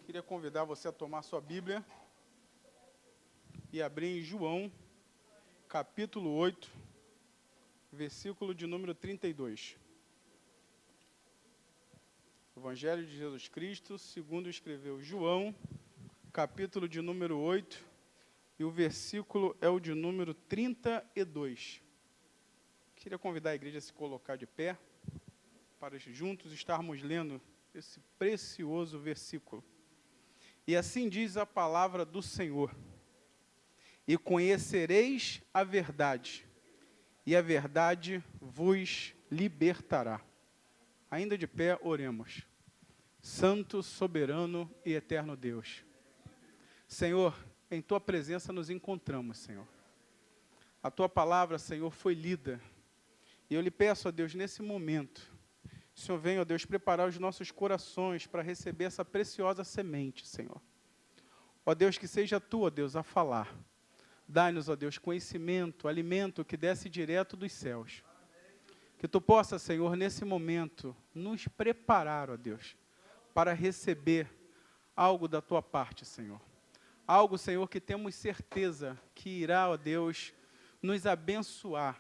Queria convidar você a tomar sua Bíblia e abrir em João, capítulo 8, versículo de número 32. Evangelho de Jesus Cristo, segundo escreveu João, capítulo de número 8, e o versículo é o de número 32. Queria convidar a igreja a se colocar de pé, para juntos estarmos lendo esse precioso versículo. E assim diz a palavra do Senhor: e conhecereis a verdade, e a verdade vos libertará. Ainda de pé, oremos. Santo, soberano e eterno Deus, Senhor, em Tua presença nos encontramos, Senhor. A Tua palavra, Senhor, foi lida, e eu lhe peço, ó Deus, nesse momento, o Senhor venha, ó Deus, preparar os nossos corações para receber essa preciosa semente, Senhor. Ó Deus, que seja Tu, ó Deus, a falar. Dai-nos, ó Deus, conhecimento, alimento que desce direto dos céus. Que Tu possa, Senhor, nesse momento, nos preparar, ó Deus, para receber algo da Tua parte, Senhor. Algo, Senhor, que temos certeza que irá, ó Deus, nos abençoar.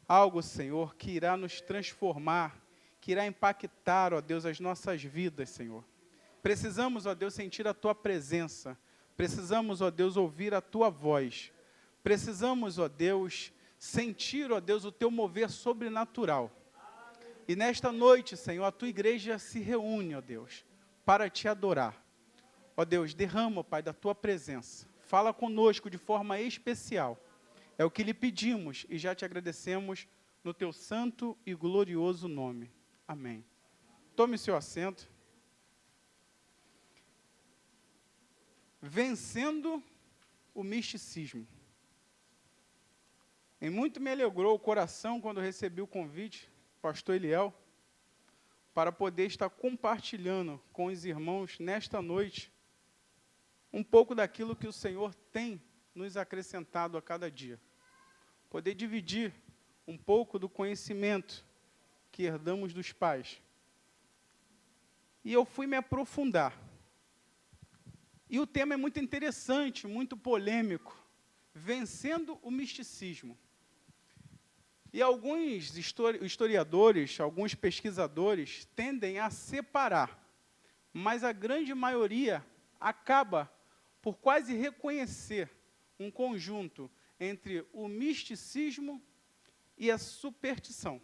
Algo, Senhor, que irá nos transformar, que irá impactar, ó Deus, as nossas vidas, Senhor. Precisamos, ó Deus, sentir a Tua presença. Precisamos, ó Deus, ouvir a Tua voz. Precisamos, ó Deus, sentir, ó Deus, o Teu mover sobrenatural. E nesta noite, Senhor, a Tua igreja se reúne, ó Deus, para Te adorar. Ó Deus, derrama, Pai, da Tua presença. Fala conosco de forma especial. É o que lhe pedimos e já Te agradecemos no Teu santo e glorioso nome. Amém. Tome seu assento. Vencendo o misticismo. Em muito me alegrou o coração quando recebi o convite, pastor Eliel, para poder estar compartilhando com os irmãos nesta noite um pouco daquilo que o Senhor tem nos acrescentado a cada dia. Poder dividir um pouco do conhecimento que herdamos dos pais. E eu fui me aprofundar. E o tema é muito interessante, muito polêmico, vencendo o misticismo. E alguns historiadores, alguns pesquisadores tendem a separar, mas a grande maioria acaba por quase reconhecer um conjunto entre o misticismo e a superstição.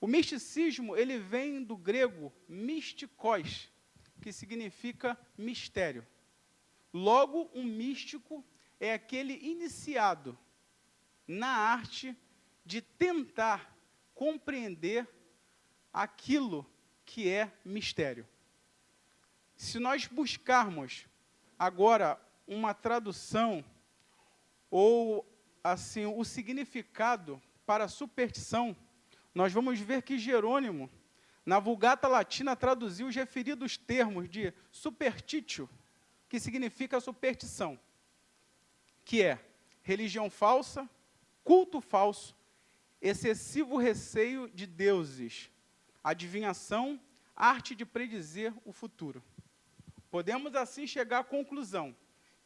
O misticismo, ele vem do grego mystikos, que significa mistério. Logo, um místico é aquele iniciado na arte de tentar compreender aquilo que é mistério. Se nós buscarmos agora uma tradução ou assim o significado para superstição, nós vamos ver que Jerônimo, na Vulgata Latina, traduziu os referidos termos de superstitio, que significa superstição, que é religião falsa, culto falso, excessivo receio de deuses, adivinhação, arte de predizer o futuro. Podemos assim chegar à conclusão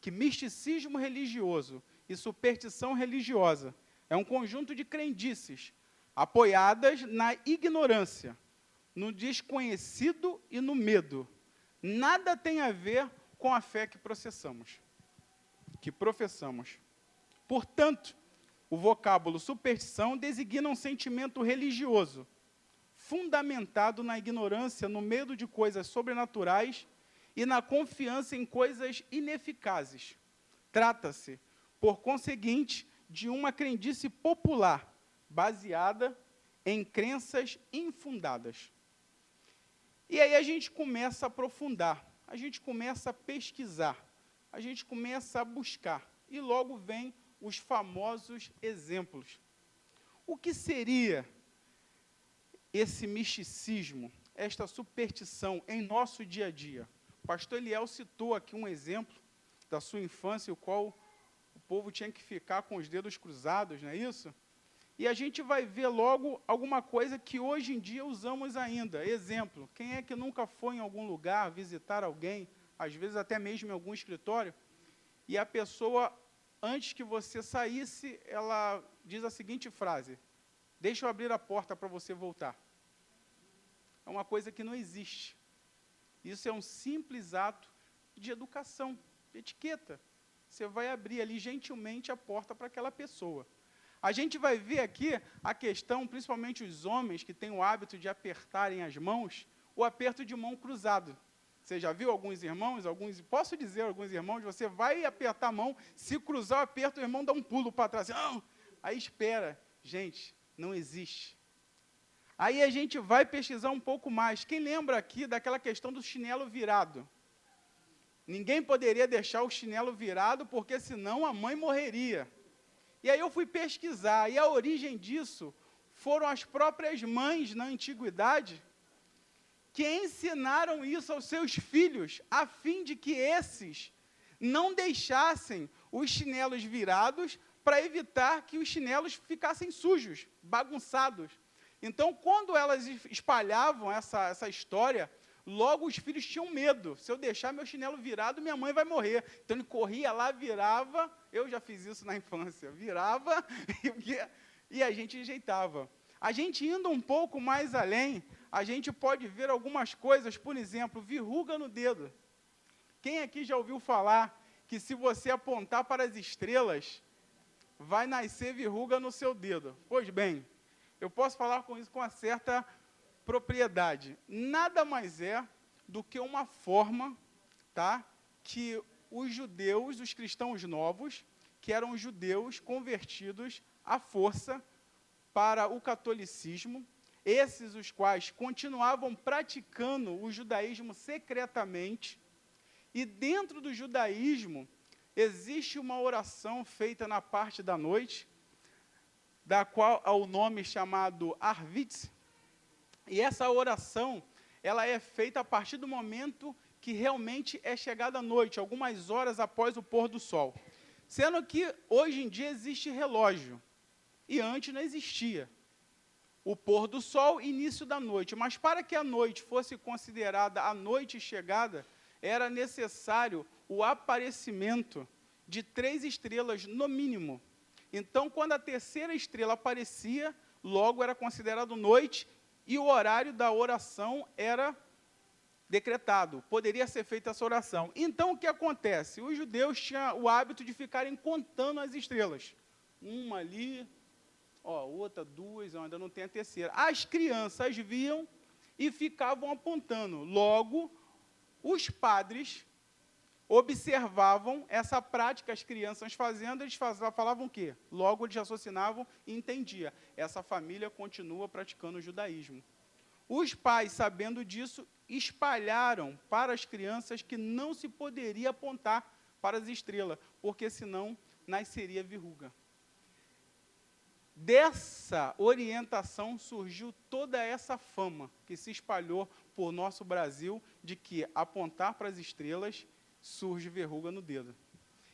que misticismo religioso e superstição religiosa é um conjunto de crendices apoiadas na ignorância, no desconhecido e no medo. Nada tem a ver com a fé que professamos. Portanto, o vocábulo superstição designa um sentimento religioso, fundamentado na ignorância, no medo de coisas sobrenaturais e na confiança em coisas ineficazes. Trata-se, por conseguinte, de uma crendice popular, baseada em crenças infundadas. E aí a gente começa a aprofundar, a gente começa a pesquisar, a gente começa a buscar, e logo vem os famosos exemplos. O que seria esse misticismo, esta superstição em nosso dia a dia? O pastor Eliel citou aqui um exemplo da sua infância, o qual o povo tinha que ficar com os dedos cruzados, não é isso? E a gente vai ver logo alguma coisa que hoje em dia usamos ainda. Exemplo, quem é que nunca foi em algum lugar visitar alguém, às vezes até mesmo em algum escritório, e a pessoa, antes que você saísse, ela diz a seguinte frase: deixa eu abrir a porta para você voltar. É uma coisa que não existe. Isso é um simples ato de educação, de etiqueta. Você vai abrir ali gentilmente a porta para aquela pessoa. A gente vai ver aqui a questão, principalmente os homens que têm o hábito de apertarem as mãos, o aperto de mão cruzado. Você já viu alguns irmãos, posso dizer alguns irmãos, você vai apertar a mão, se cruzar o aperto, o irmão dá um pulo para trás. Não! Aí espera. Gente, não existe. Aí a gente vai pesquisar um pouco mais. Quem lembra aqui daquela questão do chinelo virado? Ninguém poderia deixar o chinelo virado, porque senão a mãe morreria. E aí eu fui pesquisar, e a origem disso foram as próprias mães na antiguidade, que ensinaram isso aos seus filhos, a fim de que esses não deixassem os chinelos virados, para evitar que os chinelos ficassem sujos, bagunçados. Então, quando elas espalhavam essa história, logo os filhos tinham medo. Se eu deixar meu chinelo virado, minha mãe vai morrer. Então, ele corria lá, virava. Eu já fiz isso na infância. Virava e a gente ajeitava. A gente indo um pouco mais além, a gente pode ver algumas coisas, por exemplo, verruga no dedo. Quem aqui já ouviu falar que se você apontar para as estrelas, vai nascer verruga no seu dedo? Pois bem, eu posso falar com isso com uma certa propriedade. Nada mais é do que uma forma, tá, que os judeus, os cristãos novos, que eram judeus convertidos à força para o catolicismo, esses os quais continuavam praticando o judaísmo secretamente, e dentro do judaísmo existe uma oração feita na parte da noite, da qual há o nome chamado Arvitz, e essa oração, ela é feita a partir do momento que realmente é chegada a noite, algumas horas após o pôr do sol. Sendo que hoje em dia existe relógio, e antes não existia. O pôr do sol, início da noite. Mas para que a noite fosse considerada a noite chegada, era necessário o aparecimento de 3 estrelas no mínimo. Então, quando a terceira estrela aparecia, logo era considerado noite, e o horário da oração era decretado. Poderia ser feita essa oração. Então, o que acontece? Os judeus tinham o hábito de ficarem contando as estrelas. Uma ali, outra, 2, ainda não tem a terceira. As crianças viam e ficavam apontando. Logo, os padres observavam essa prática, as crianças fazendo, eles falavam o quê? Logo eles raciocinavam e entendiam. Essa família continua praticando o judaísmo. Os pais, sabendo disso, espalharam para as crianças que não se poderia apontar para as estrelas, porque senão nasceria verruga. Dessa orientação surgiu toda essa fama que se espalhou por nosso Brasil, de que apontar para as estrelas surge verruga no dedo.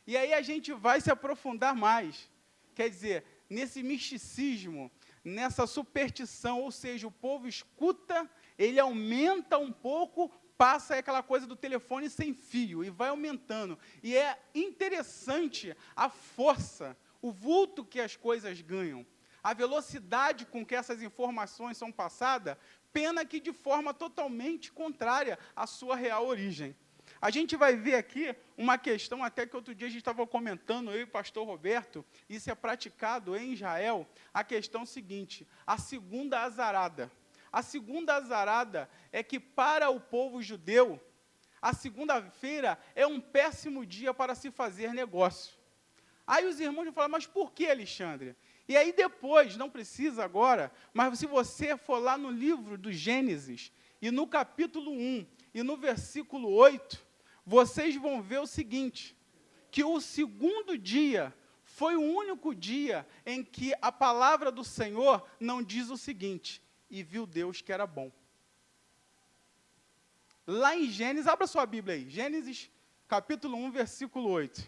E aí a gente vai se aprofundar mais. Quer dizer, nesse misticismo, nessa superstição, ou seja, o povo escuta, ele aumenta um pouco, passa aquela coisa do telefone sem fio, e vai aumentando. E é interessante a força, o vulto que as coisas ganham, a velocidade com que essas informações são passadas, pena que de forma totalmente contrária à sua real origem. A gente vai ver aqui uma questão, até que outro dia a gente estava comentando, eu e o pastor Roberto, isso é praticado em Israel, a questão seguinte, a segunda azarada. A segunda azarada é que para o povo judeu, a segunda-feira é um péssimo dia para se fazer negócio. Aí os irmãos vão falar, mas por que, Alexandre? E aí depois, não precisa agora, mas se você for lá no livro do Gênesis, e no capítulo 1, e no versículo 8, vocês vão ver o seguinte, que o segundo dia foi o único dia em que a palavra do Senhor não diz o seguinte, e viu Deus que era bom. Lá em Gênesis, abra sua Bíblia aí, Gênesis capítulo 1, versículo 8.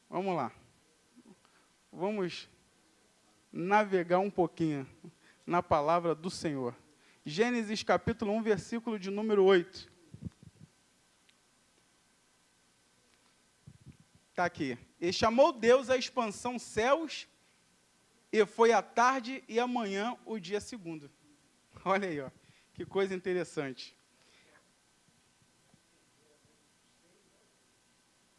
Vamos lá. Vamos navegar um pouquinho na palavra do Senhor. Gênesis capítulo 1, versículo de número 8. Está aqui. E chamou Deus a expansão céus, e foi a tarde e a manhã o dia segundo. Olha aí, ó, que coisa interessante.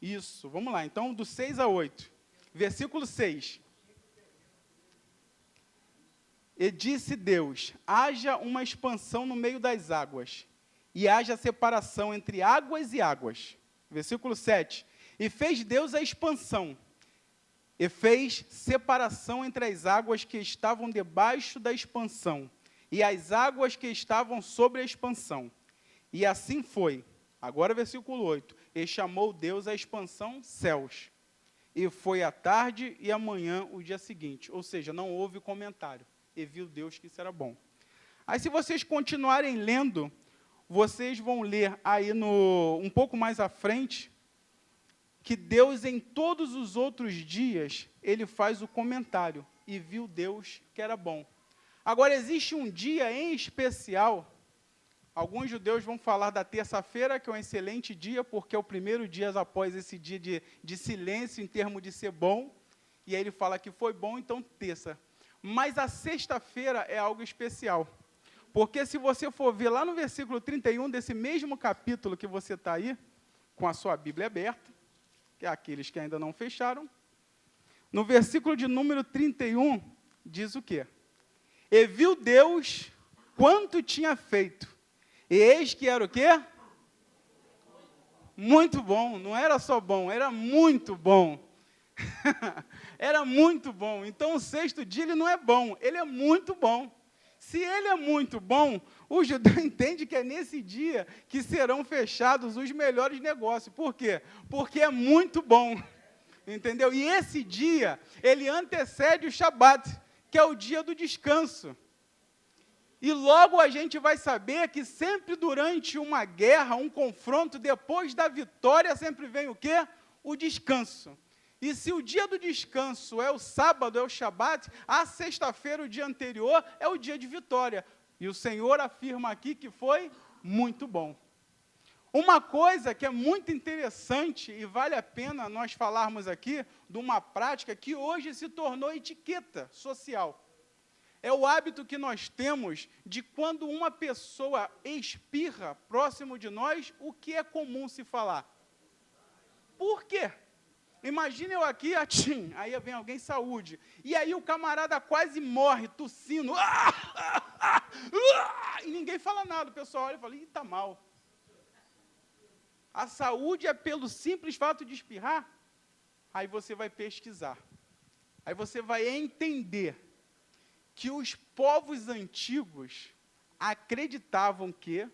Isso, vamos lá. Então, do 6 a 8. Versículo 6. E disse Deus, haja uma expansão no meio das águas, e haja separação entre águas e águas. Versículo 7. E fez Deus a expansão, e fez separação entre as águas que estavam debaixo da expansão, e as águas que estavam sobre a expansão. E assim foi. Agora versículo 8. E chamou Deus a expansão céus. E foi a tarde e a manhã o dia seguinte. Ou seja, não houve comentário. E viu Deus que isso era bom. Aí, se vocês continuarem lendo, vocês vão ler aí um pouco mais à frente, que Deus, em todos os outros dias, ele faz o comentário. E viu Deus que era bom. Agora, existe um dia em especial. Alguns judeus vão falar da terça-feira, que é um excelente dia, porque é o primeiro dia após esse dia de silêncio, em termos de ser bom. E aí ele fala que foi bom, então terça. Mas a sexta-feira é algo especial. Porque se você for ver lá no versículo 31 desse mesmo capítulo que você está aí, com a sua Bíblia aberta, que é aqueles que ainda não fecharam, no versículo de número 31, diz o quê? E viu Deus quanto tinha feito. E eis que era o quê? Muito bom. Não era só bom, era muito bom. Era muito bom. Então, o sexto dia, ele não é bom, ele é muito bom. Se ele é muito bom, o judeu entende que é nesse dia que serão fechados os melhores negócios. Por quê? Porque é muito bom. Entendeu? E esse dia, ele antecede o Shabat, que é o dia do descanso. E logo a gente vai saber que sempre durante uma guerra, um confronto, depois da vitória, sempre vem o quê? O descanso. E se o dia do descanso é o sábado, é o Shabat, a sexta-feira, o dia anterior, é o dia de vitória. E o Senhor afirma aqui que foi muito bom. Uma coisa que é muito interessante e vale a pena nós falarmos aqui de uma prática que hoje se tornou etiqueta social. É o hábito que nós temos de quando uma pessoa espirra próximo de nós, o que é comum se falar. Por quê? Imagina eu aqui, atchim, aí vem alguém, saúde. E aí o camarada quase morre, tossindo. E ninguém fala nada. O pessoal olha e fala, ih, está mal. A saúde é pelo simples fato de espirrar? Aí você vai pesquisar. Aí você vai entender que os povos antigos acreditavam que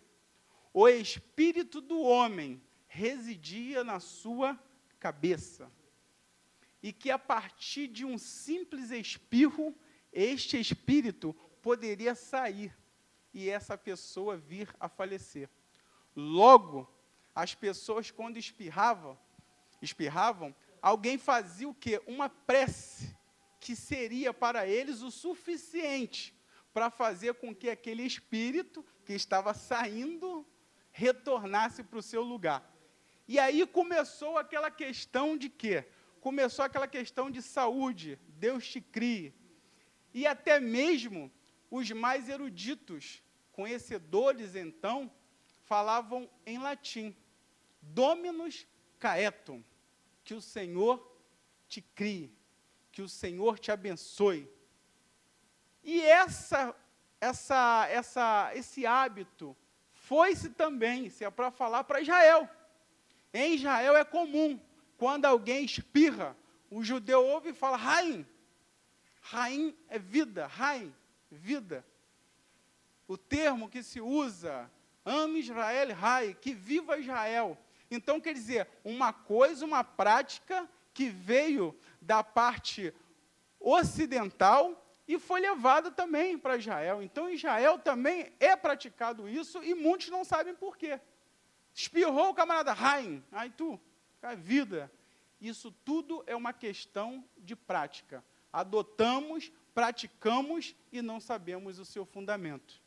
o espírito do homem residia na sua cabeça. E que a partir de um simples espirro, este espírito poderia sair e essa pessoa vir a falecer. Logo, as pessoas quando espirravam, alguém fazia o quê? Uma prece, que seria para eles o suficiente para fazer com que aquele espírito que estava saindo retornasse para o seu lugar. E aí começou aquela questão de quê? Começou aquela questão de saúde, Deus te crie. E até mesmo os mais eruditos, conhecedores então, falavam em latim, Dominus caetum, que o Senhor te crie, que o Senhor te abençoe. E esse hábito foi-se também, se é para falar, para Israel. Em Israel é comum, quando alguém espirra, o judeu ouve e fala, Raim. Raim é vida, Raim, vida. O termo que se usa, ame Israel, Rai, que viva Israel. Então, quer dizer, uma coisa, uma prática que veio da parte ocidental e foi levada também para Israel. Então, em Israel também é praticado isso e muitos não sabem por quê. Espirrou o camarada, Raim, aí tu, a vida. Isso tudo é uma questão de prática. Adotamos praticamos e não sabemos o seu fundamento.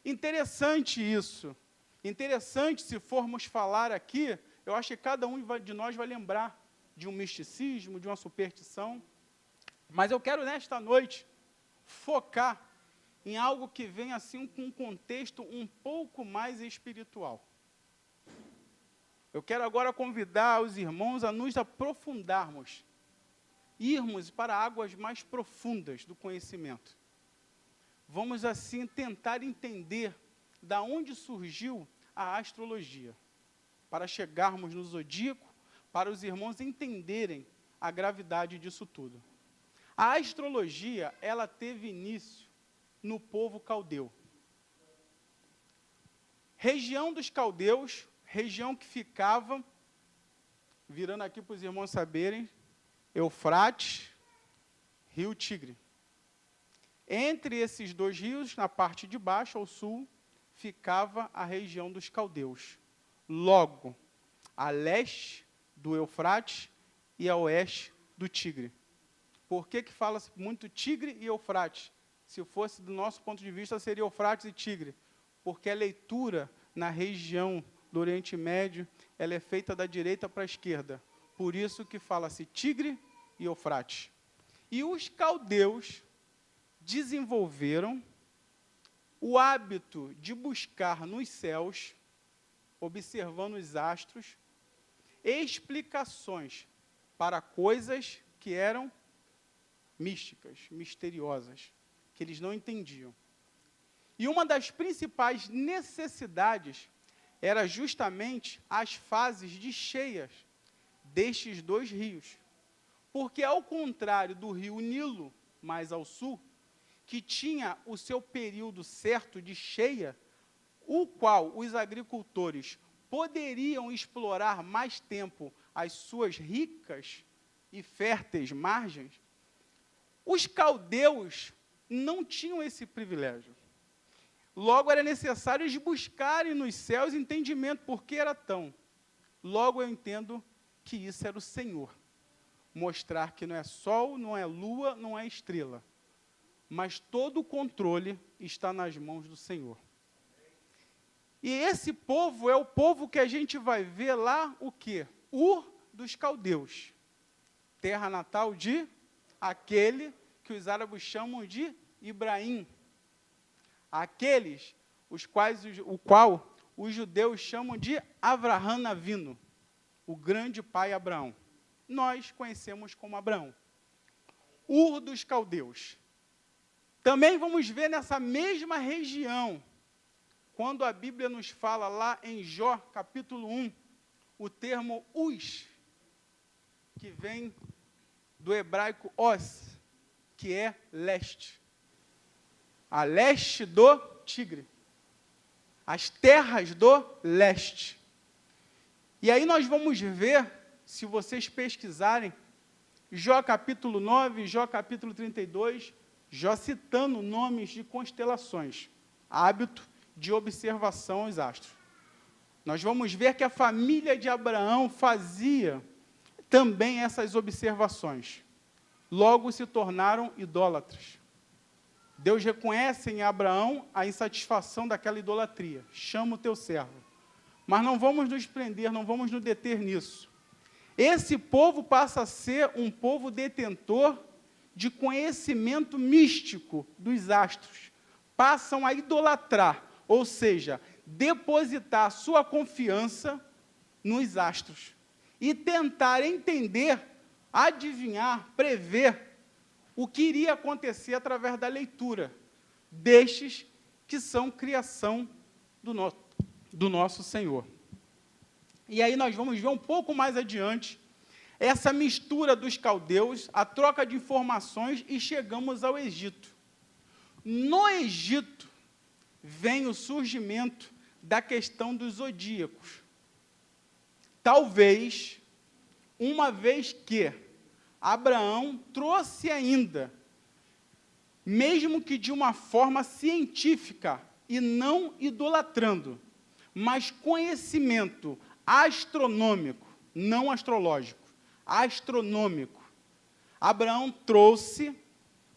Interessante isso. Interessante, se formos falar aqui, eu acho que cada um de nós vai lembrar de um misticismo, de uma superstição. Mas eu quero, nesta noite, focar em algo que vem assim com um contexto um pouco mais espiritual. Eu quero agora convidar os irmãos a nos aprofundarmos, irmos para águas mais profundas do conhecimento. Vamos assim tentar entender da onde surgiu a astrologia, para chegarmos no zodíaco, para os irmãos entenderem a gravidade disso tudo. A astrologia, ela teve início no povo caldeu. Região dos caldeus, região que ficava, virando aqui para os irmãos saberem, Eufrates, Rio Tigre. Entre esses dois rios, na parte de baixo, ao sul, ficava a região dos caldeus. Logo, a leste do Eufrates e a oeste do Tigre. Por que fala-se muito Tigre e Eufrates? Se fosse do nosso ponto de vista, seria Eufrates e Tigre. Porque a leitura na região do Oriente Médio, ela é feita da direita para a esquerda. Por isso que fala-se Tigre e Eufrates. E os caldeus desenvolveram o hábito de buscar nos céus, observando os astros, explicações para coisas que eram místicas, misteriosas, que eles não entendiam. E uma das principais necessidades era justamente as fases de cheias destes dois rios. Porque, ao contrário do rio Nilo, mais ao sul, que tinha o seu período certo de cheia, o qual os agricultores poderiam explorar mais tempo as suas ricas e férteis margens, os caldeus não tinham esse privilégio. Logo, era necessário eles buscarem nos céus entendimento por que era tão. Logo, eu entendo que isso era o Senhor. Mostrar que não é sol, não é lua, não é estrela. Mas todo o controle está nas mãos do Senhor. E esse povo é o povo que a gente vai ver lá, o quê? Ur dos caldeus. Terra natal de aquele que os árabes chamam de Ibraim. Aqueles o qual os judeus chamam de Avraham Avinu, o grande pai Abraão. Nós conhecemos como Abraão. Ur dos caldeus. Também vamos ver nessa mesma região, quando a Bíblia nos fala lá em Jó, capítulo 1, o termo Uz, que vem do hebraico Os, que é leste. A leste do Tigre. As terras do leste. E aí nós vamos ver, se vocês pesquisarem, Jó capítulo 9, Jó capítulo 32, Jó citando nomes de constelações, hábito de observação aos astros. Nós vamos ver que a família de Abraão fazia também essas observações. Logo se tornaram idólatras. Deus reconhece em Abraão a insatisfação daquela idolatria. Chama o teu servo. Mas não vamos nos prender, não vamos nos deter nisso. Esse povo passa a ser um povo detentor de conhecimento místico dos astros. Passam a idolatrar, ou seja, depositar a sua confiança nos astros. E tentar entender, adivinhar, prever o que iria acontecer através da leitura destes que são criação do nosso Senhor. E aí nós vamos ver um pouco mais adiante essa mistura dos caldeus, a troca de informações e chegamos ao Egito. No Egito vem o surgimento da questão dos zodíacos. Talvez, uma vez que Abraão trouxe ainda, mesmo que de uma forma científica e não idolatrando, mas conhecimento astronômico, não astrológico, astronômico. Abraão trouxe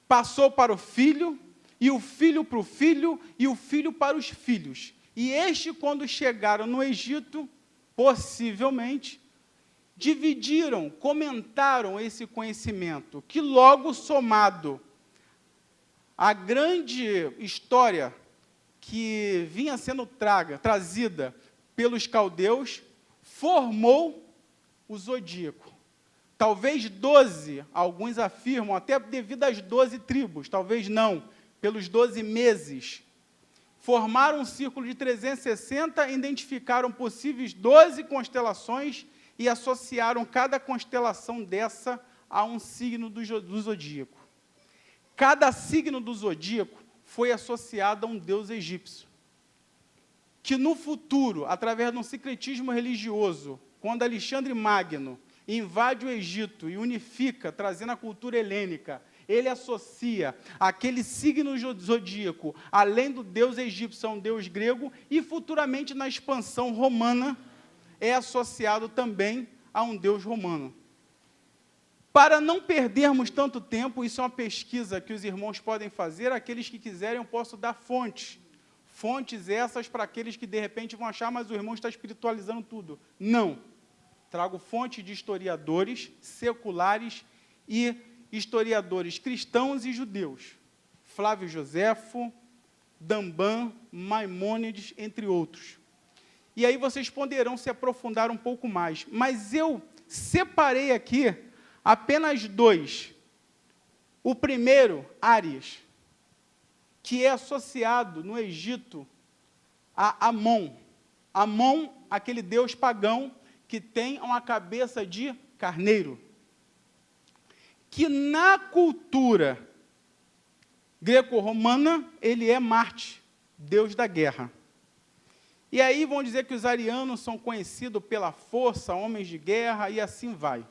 passou para o filho, e o filho para o filho, e o filho para os filhos. E estes, quando chegaram no Egito, possivelmente, dividiram, comentaram esse conhecimento, que logo somado à grande história que vinha sendo trazida pelos caldeus, formou o zodíaco. Talvez 12, alguns afirmam, até devido às 12 tribos, talvez não, pelos 12 meses. Formaram um círculo de 360, identificaram possíveis 12 constelações e associaram cada constelação dessa a um signo do zodíaco. Cada signo do zodíaco foi associado a um deus egípcio, que no futuro, através de um sincretismo religioso, quando Alexandre Magno invade o Egito e unifica, trazendo a cultura helênica, ele associa aquele signo zodíaco, além do deus egípcio, a um deus grego, e futuramente na expansão romana, é associado também a um deus romano. Para não perdermos tanto tempo, isso é uma pesquisa que os irmãos podem fazer, aqueles que quiserem eu posso dar fontes. Fontes essas para aqueles que de repente vão achar, mas o irmão está espiritualizando tudo. Não. Trago fontes de historiadores seculares e historiadores cristãos e judeus. Flávio Joséfo, Damban, Maimônides, entre outros. E aí vocês poderão se aprofundar um pouco mais. Mas eu separei aqui apenas dois. O primeiro, Áries, que é associado no Egito a Amon. Amon, aquele deus pagão que tem uma cabeça de carneiro. Que na cultura greco-romana, ele é Marte, deus da guerra. E aí vão dizer que os arianos são conhecidos pela força, homens de guerra, e assim vai.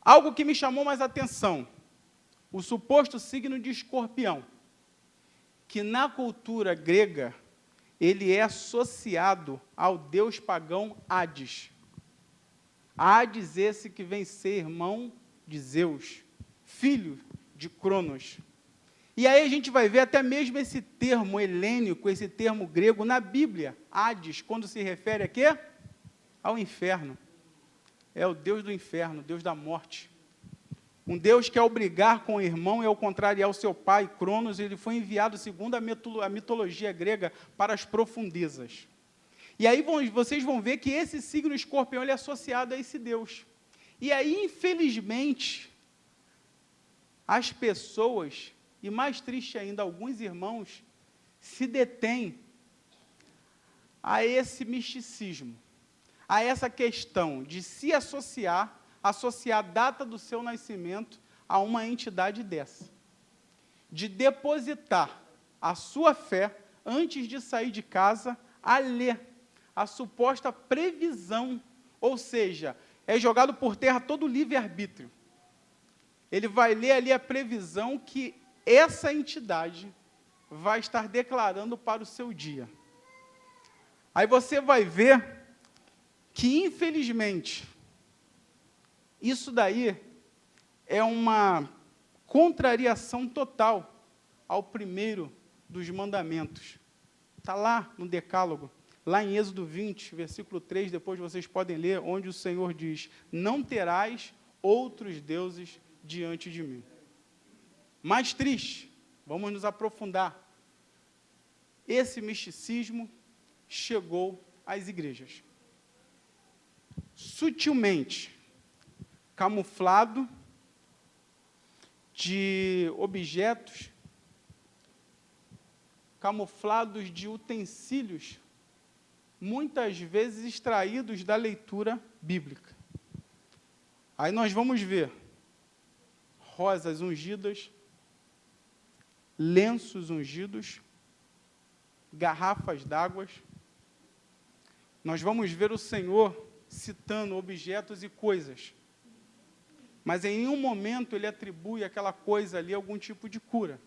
Algo que me chamou mais atenção, o suposto signo de Escorpião, que na cultura grega, ele é associado ao deus pagão Hades. Hades, esse que vem ser irmão de Zeus, filho de Cronos. E aí a gente vai ver até mesmo esse termo helênico, esse termo grego na Bíblia. Hades, quando se refere a quê? Ao inferno. É o Deus do inferno, Deus da morte. Um Deus que ao brigar com o irmão e ao contrariar o seu pai, Cronos, ele foi enviado, segundo a mitologia grega, para as profundezas. E aí vocês vão ver que esse signo escorpião ele é associado a esse Deus. E aí, infelizmente, as pessoas, e mais triste ainda, alguns irmãos, se detêm a esse misticismo, a essa questão de se associar a data do seu nascimento a uma entidade dessa. De depositar a sua fé, antes de sair de casa, a ler a suposta previsão, ou seja, é jogado por terra todo o livre-arbítrio. Ele vai ler ali a previsão que essa entidade vai estar declarando para o seu dia. Aí você vai ver que, infelizmente, isso daí é uma contrariação total ao primeiro dos mandamentos. Está lá no Decálogo, lá em Êxodo 20, versículo 3, depois vocês podem ler, onde o Senhor diz: não terás outros deuses diante de mim. Mais triste, vamos nos aprofundar. Esse misticismo chegou às igrejas. Sutilmente, camuflado de objetos, camuflados de utensílios, muitas vezes extraídos da leitura bíblica. Aí nós vamos ver rosas ungidas, lenços ungidos, garrafas d'água. Nós vamos ver o Senhor citando objetos e coisas, mas em nenhum momento ele atribui àquela coisa ali algum tipo de cura.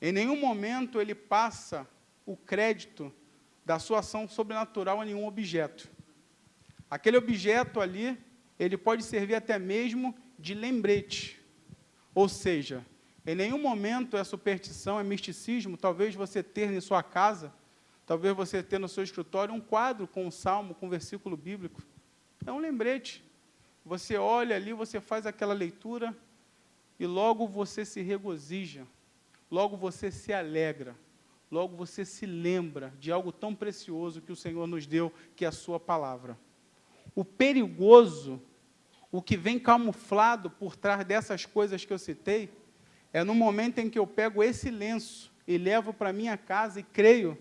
Em nenhum momento ele passa o crédito da sua ação sobrenatural a nenhum objeto. Aquele objeto ali, ele pode servir até mesmo de lembrete. Ou seja, em nenhum momento é superstição, é misticismo. Talvez você ter em sua casa, talvez você ter no seu escritório um quadro com um salmo, com um versículo bíblico. É um lembrete. Você olha ali, você faz aquela leitura e logo você se regozija, logo você se alegra, logo você se lembra de algo tão precioso que o Senhor nos deu, que é a sua palavra. O perigoso, o que vem camuflado por trás dessas coisas que eu citei, é no momento em que eu pego esse lenço e levo para minha casa e creio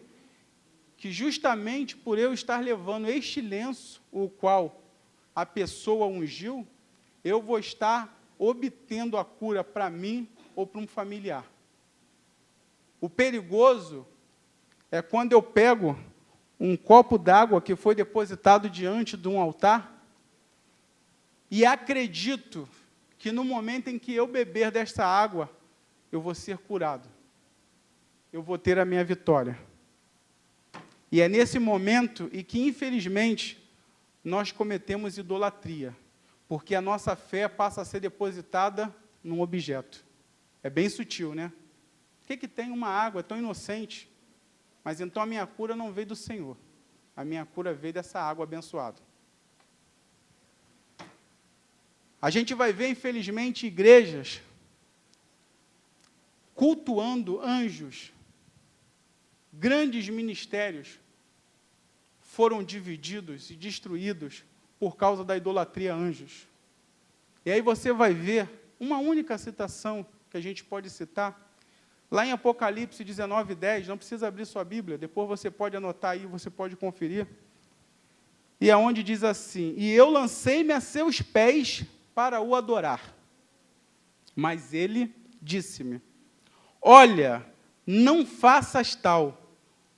que justamente por eu estar levando este lenço, o qual a pessoa ungiu, eu vou estar obtendo a cura para mim ou para um familiar. O perigoso é quando eu pego um copo d'água que foi depositado diante de um altar e acredito que no momento em que eu beber desta água, eu vou ser curado. Eu vou ter a minha vitória. E é nesse momento em que, infelizmente, nós cometemos idolatria, porque a nossa fé passa a ser depositada num objeto. É bem sutil, né? O que tem uma água? É tão inocente. Mas então a minha cura não veio do Senhor. A minha cura veio dessa água abençoada. A gente vai ver, infelizmente, igrejas cultuando anjos. Grandes ministérios foram divididos e destruídos por causa da idolatria a anjos. E aí você vai ver uma única citação que a gente pode citar, lá em Apocalipse 19:10, não precisa abrir sua Bíblia, depois você pode anotar aí, você pode conferir. E é onde diz assim: e eu lancei-me a seus pés para o adorar. Mas ele disse-me: olha, não faças tal,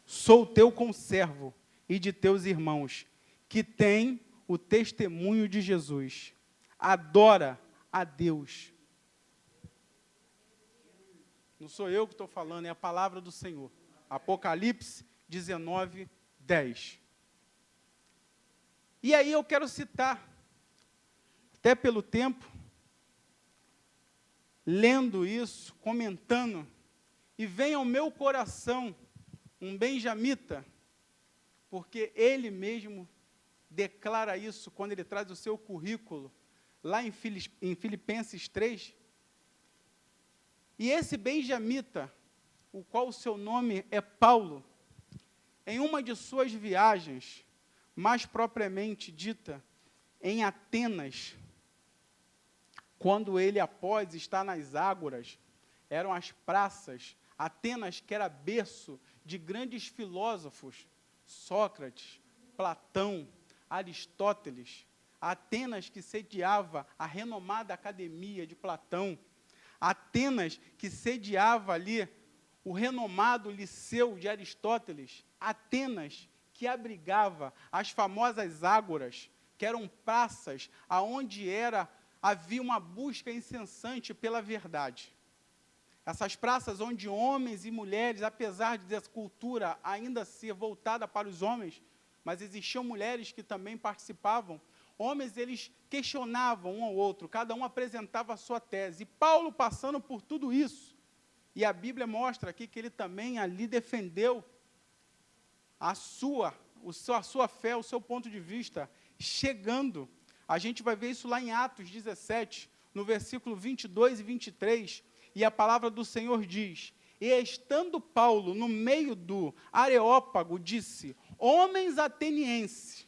sou teu conservo e de teus irmãos, que têm o testemunho de Jesus. Adora a Deus. Não sou eu que estou falando, é a palavra do Senhor. Apocalipse 19:10. E aí eu quero citar, até pelo tempo, lendo isso, comentando, e vem ao meu coração um benjamita, porque ele mesmo declara isso quando ele traz o seu currículo, lá em Filipenses 3. E esse benjamita, o qual o seu nome é Paulo, em uma de suas viagens, mais propriamente dita, em Atenas, quando ele, após estar nas ágoras, eram as praças, Atenas, que era berço de grandes filósofos, Sócrates, Platão, Aristóteles, Atenas, que sediava a renomada academia de Platão, Atenas, que sediava ali o renomado liceu de Aristóteles, Atenas, que abrigava as famosas ágoras, que eram praças aonde havia uma busca incessante pela verdade. Essas praças onde homens e mulheres, apesar de essa cultura ainda ser voltada para os homens, mas existiam mulheres que também participavam, homens, eles questionavam um ao outro, cada um apresentava a sua tese. E Paulo, passando por tudo isso, e a Bíblia mostra aqui que ele também ali defendeu a sua fé, o seu ponto de vista, chegando. A gente vai ver isso lá em Atos 17, no versículo 22 e 23, e a palavra do Senhor diz: e estando Paulo no meio do Areópago, disse: homens atenienses,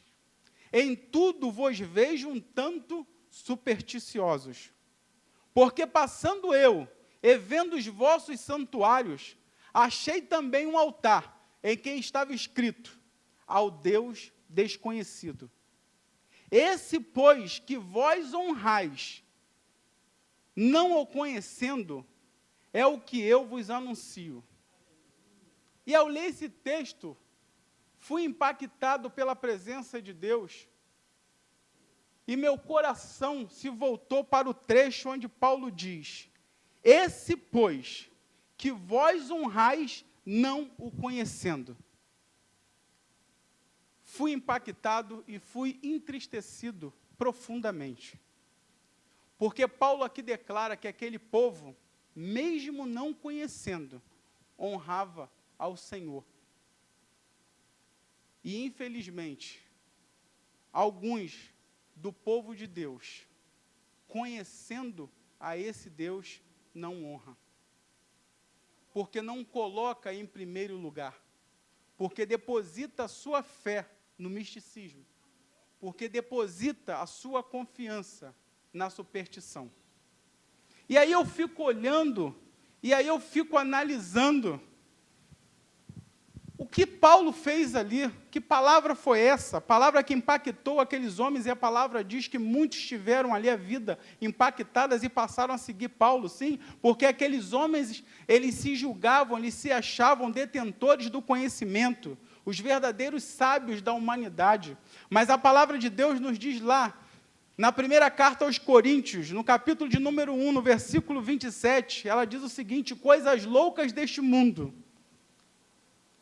em tudo vos vejo um tanto supersticiosos, porque passando eu, e vendo os vossos santuários, achei também um altar, em que estava escrito: ao Deus desconhecido. Esse, pois, que vós honrais, não o conhecendo, é o que eu vos anuncio. E ao ler esse texto, fui impactado pela presença de Deus, e meu coração se voltou para o trecho onde Paulo diz: esse, pois, que vós honrais, não o conhecendo. Fui impactado e fui entristecido profundamente. Porque Paulo aqui declara que aquele povo, mesmo não conhecendo, honrava ao Senhor. E, infelizmente, alguns do povo de Deus, conhecendo a esse Deus, não honra. Porque não coloca em primeiro lugar. Porque deposita a sua fé no misticismo. Porque deposita a sua confiança na superstição. E aí eu fico olhando, e aí eu fico analisando o que Paulo fez ali. Que palavra foi essa? A palavra que impactou aqueles homens, e a palavra diz que muitos tiveram ali a vida impactadas e passaram a seguir Paulo, sim, porque aqueles homens, eles se julgavam, eles se achavam detentores do conhecimento, os verdadeiros sábios da humanidade. Mas a palavra de Deus nos diz lá, na primeira carta aos Coríntios, no capítulo de número 1, no versículo 27, ela diz o seguinte: coisas loucas deste mundo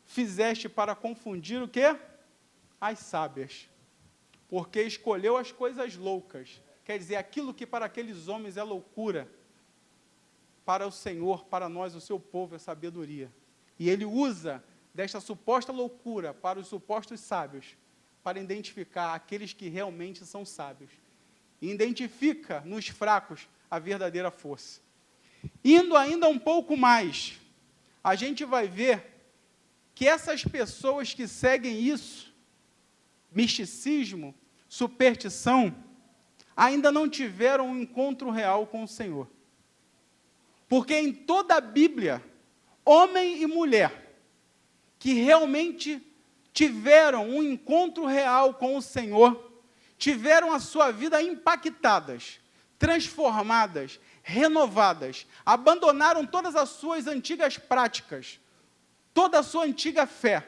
fizeste para confundir o quê? As sábias. Porque escolheu as coisas loucas. Quer dizer, aquilo que para aqueles homens é loucura, para o Senhor, para nós, o seu povo, é sabedoria. E ele usa desta suposta loucura para os supostos sábios, para identificar aqueles que realmente são sábios. E identifica nos fracos a verdadeira força. Indo ainda um pouco mais, a gente vai ver que essas pessoas que seguem isso, misticismo, superstição, ainda não tiveram um encontro real com o Senhor. Porque em toda a Bíblia, homem e mulher, que realmente tiveram um encontro real com o Senhor, tiveram a sua vida impactadas, transformadas, renovadas, abandonaram todas as suas antigas práticas, toda a sua antiga fé,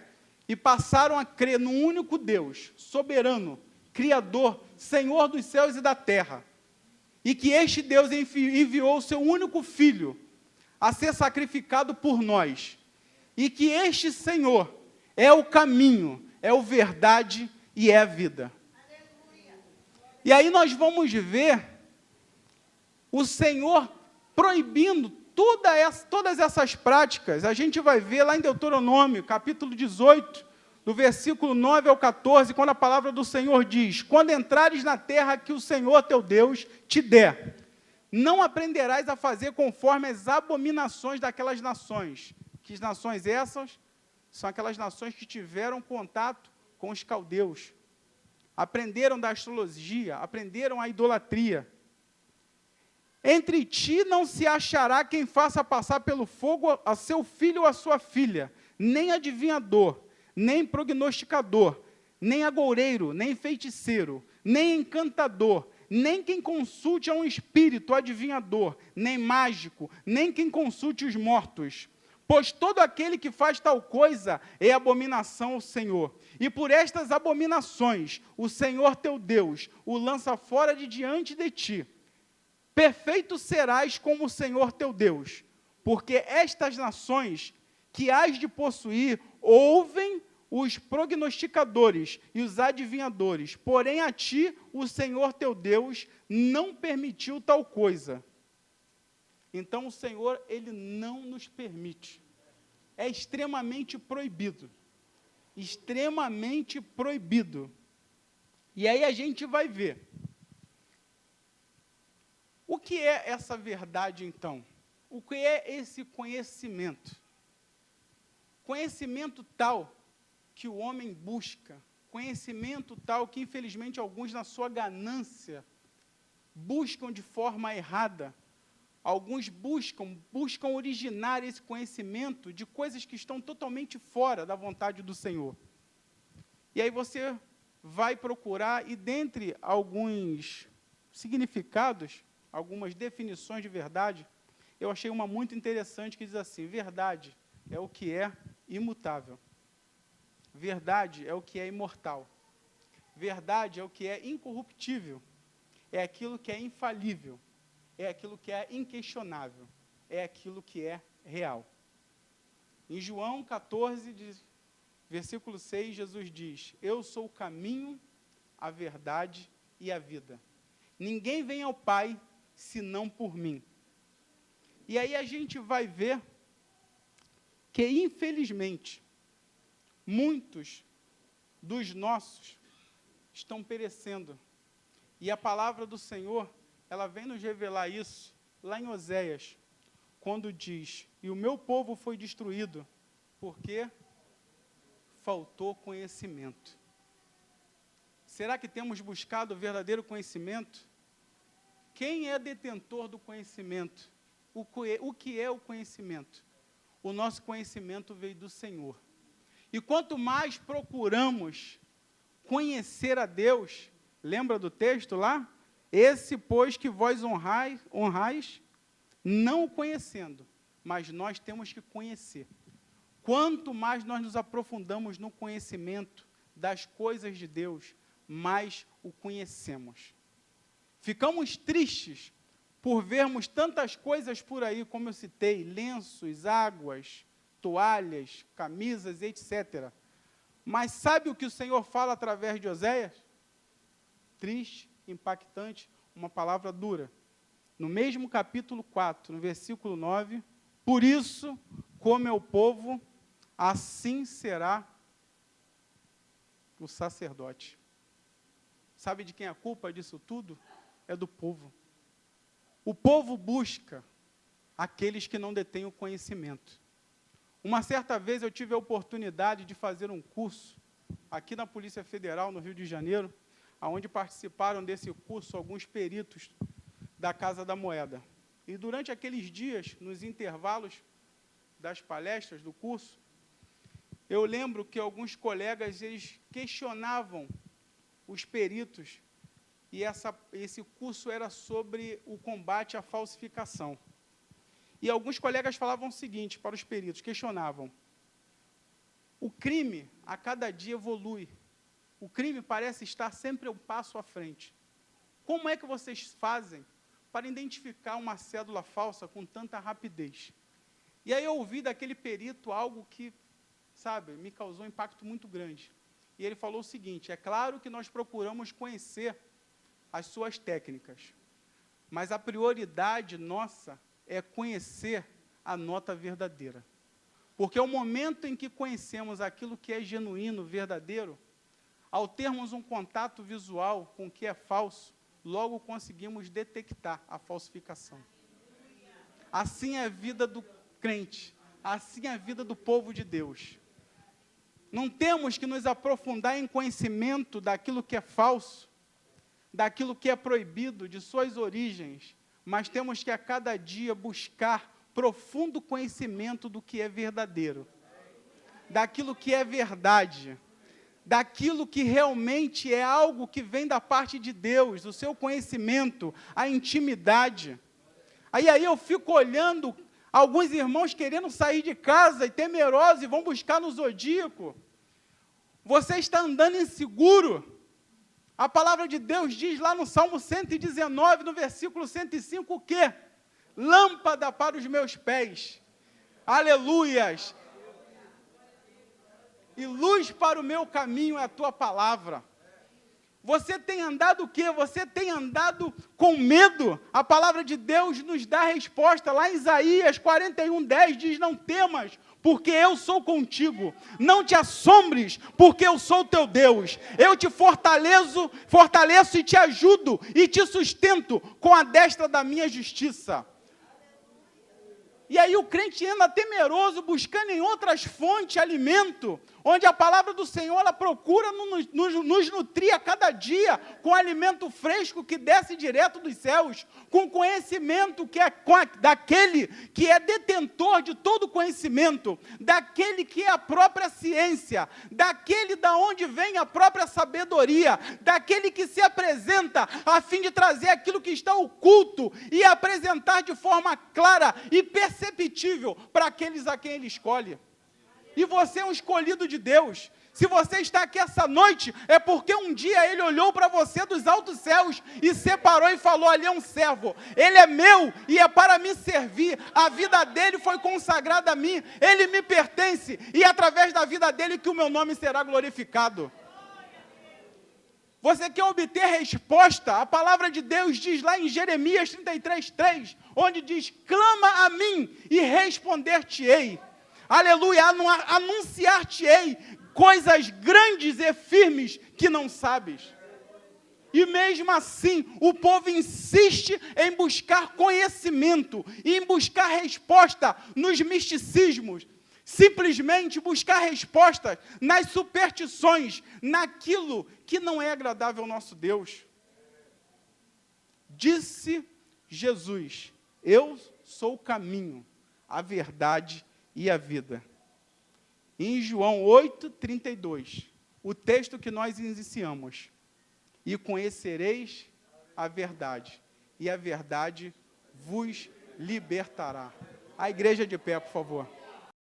e passaram a crer no único Deus, soberano, Criador, Senhor dos céus e da terra, e que este Deus enviou o seu único Filho a ser sacrificado por nós, e que este Senhor é o caminho, é a verdade e é a vida. Aleluia. E aí nós vamos ver o Senhor proibindo todas essas práticas. A gente vai ver lá em Deuteronômio, capítulo 18, do versículo 9 ao 14, quando a palavra do Senhor diz: quando entrares na terra que o Senhor teu Deus te der, não aprenderás a fazer conforme as abominações daquelas nações. Que nações essas? São aquelas nações que tiveram contato com os caldeus, aprenderam da astrologia, aprenderam a idolatria. Entre ti não se achará quem faça passar pelo fogo a seu filho ou a sua filha, nem adivinhador, nem prognosticador, nem agoureiro, nem feiticeiro, nem encantador, nem quem consulte a um espírito adivinhador, nem mágico, nem quem consulte os mortos. Pois todo aquele que faz tal coisa é abominação ao Senhor. E por estas abominações, o Senhor teu Deus o lança fora de diante de ti. Perfeito serás como o Senhor teu Deus, porque estas nações que hás de possuir ouvem os prognosticadores e os adivinhadores, porém a ti o Senhor teu Deus não permitiu tal coisa. Então o Senhor, ele não nos permite. É extremamente proibido. Extremamente proibido. E aí a gente vai ver. O que é essa verdade, então? O que é esse conhecimento? Conhecimento tal que o homem busca, conhecimento tal que, infelizmente, alguns, na sua ganância, buscam de forma errada. Alguns buscam originar esse conhecimento de coisas que estão totalmente fora da vontade do Senhor. E aí você vai procurar, e dentre alguns significados, algumas definições de verdade, eu achei uma muito interessante que diz assim: verdade é o que é imutável. Verdade é o que é imortal. Verdade é o que é incorruptível. É aquilo que é infalível. É aquilo que é inquestionável. É aquilo que é real. Em João 14, versículo 6, Jesus diz: eu sou o caminho, a verdade e a vida. Ninguém vem ao Pai senão por mim. E aí a gente vai ver que, infelizmente, muitos dos nossos estão perecendo. E a palavra do Senhor, ela vem nos revelar isso lá em Oséias, quando diz: e o meu povo foi destruído, porque faltou conhecimento. Será que temos buscado o verdadeiro conhecimento? Quem é detentor do conhecimento? O que é o conhecimento? O nosso conhecimento veio do Senhor. E quanto mais procuramos conhecer a Deus, lembra do texto lá? Esse, pois, que vós honrais, não o conhecendo, mas nós temos que conhecer. Quanto mais nós nos aprofundamos no conhecimento das coisas de Deus, mais o conhecemos. Ficamos tristes por vermos tantas coisas por aí, como eu citei, lenços, águas, toalhas, camisas, etc. Mas sabe o que o Senhor fala através de Oséias? Triste, impactante, uma palavra dura. No mesmo capítulo 4, no versículo 9, por isso, como é o povo, assim será o sacerdote. Sabe de quem é a culpa disso tudo? É do povo. O povo busca aqueles que não detêm o conhecimento. Uma certa vez eu tive a oportunidade de fazer um curso aqui na Polícia Federal, no Rio de Janeiro, onde participaram desse curso alguns peritos da Casa da Moeda. E durante aqueles dias, nos intervalos das palestras do curso, eu lembro que alguns colegas, eles questionavam os peritos, e esse curso era sobre o combate à falsificação. E alguns colegas falavam o seguinte para os peritos, questionavam: o crime a cada dia evolui, o crime parece estar sempre um passo à frente. Como é que vocês fazem para identificar uma cédula falsa com tanta rapidez? E aí eu ouvi daquele perito algo que, sabe, me causou um impacto muito grande. E ele falou o seguinte: é claro que nós procuramos conhecer as suas técnicas, mas a prioridade nossa é conhecer a nota verdadeira. Porque o momento em que conhecemos aquilo que é genuíno, verdadeiro, ao termos um contato visual com o que é falso, logo conseguimos detectar a falsificação. Assim é a vida do crente, assim é a vida do povo de Deus. Não temos que nos aprofundar em conhecimento daquilo que é falso, daquilo que é proibido, de suas origens, mas temos que a cada dia buscar profundo conhecimento do que é verdadeiro, daquilo que é verdade, daquilo que realmente é algo que vem da parte de Deus, o seu conhecimento, a intimidade. Aí eu fico olhando alguns irmãos querendo sair de casa e temerosos e vão buscar no Zodíaco. Você está andando inseguro. A palavra de Deus diz lá no Salmo 119, no versículo 105, o quê? Lâmpada para os meus pés. Aleluias. E luz para o meu caminho é a tua palavra. Você tem andado o quê? Você tem andado com medo? A palavra de Deus nos dá a resposta. Lá em Isaías 41:10 diz: não temas, porque eu sou contigo. Não te assombres, porque eu sou teu Deus. Eu te fortaleço e te ajudo e te sustento com a destra da minha justiça. E aí o crente anda temeroso, buscando em outras fontes alimento, onde a palavra do Senhor, ela procura nos nutrir a cada dia, com alimento fresco que desce direto dos céus, com conhecimento que é daquele que é detentor de todo conhecimento, daquele que é a própria ciência, daquele da onde vem a própria sabedoria, daquele que se apresenta a fim de trazer aquilo que está oculto e apresentar de forma clara e perceptível para aqueles a quem Ele escolhe. E você é um escolhido de Deus. Se você está aqui essa noite, é porque um dia Ele olhou para você dos altos céus e separou e falou: ali é um servo, ele é meu e é para me servir, a vida dele foi consagrada a mim, ele me pertence, e é através da vida dele que o meu nome será glorificado. Você quer obter resposta? A palavra de Deus diz lá em Jeremias 33:3, onde diz: clama a mim e responder-te-ei. Aleluia, anunciar-te-ei coisas grandes e firmes que não sabes. E mesmo assim, o povo insiste em buscar conhecimento, em buscar resposta nos misticismos, simplesmente buscar respostas nas superstições, naquilo que não é agradável ao nosso Deus. Disse Jesus: eu sou o caminho, a verdade e a vida. Em João 8:32, o texto que nós iniciamos: e conhecereis a verdade, e a verdade vos libertará. A igreja de pé, por favor.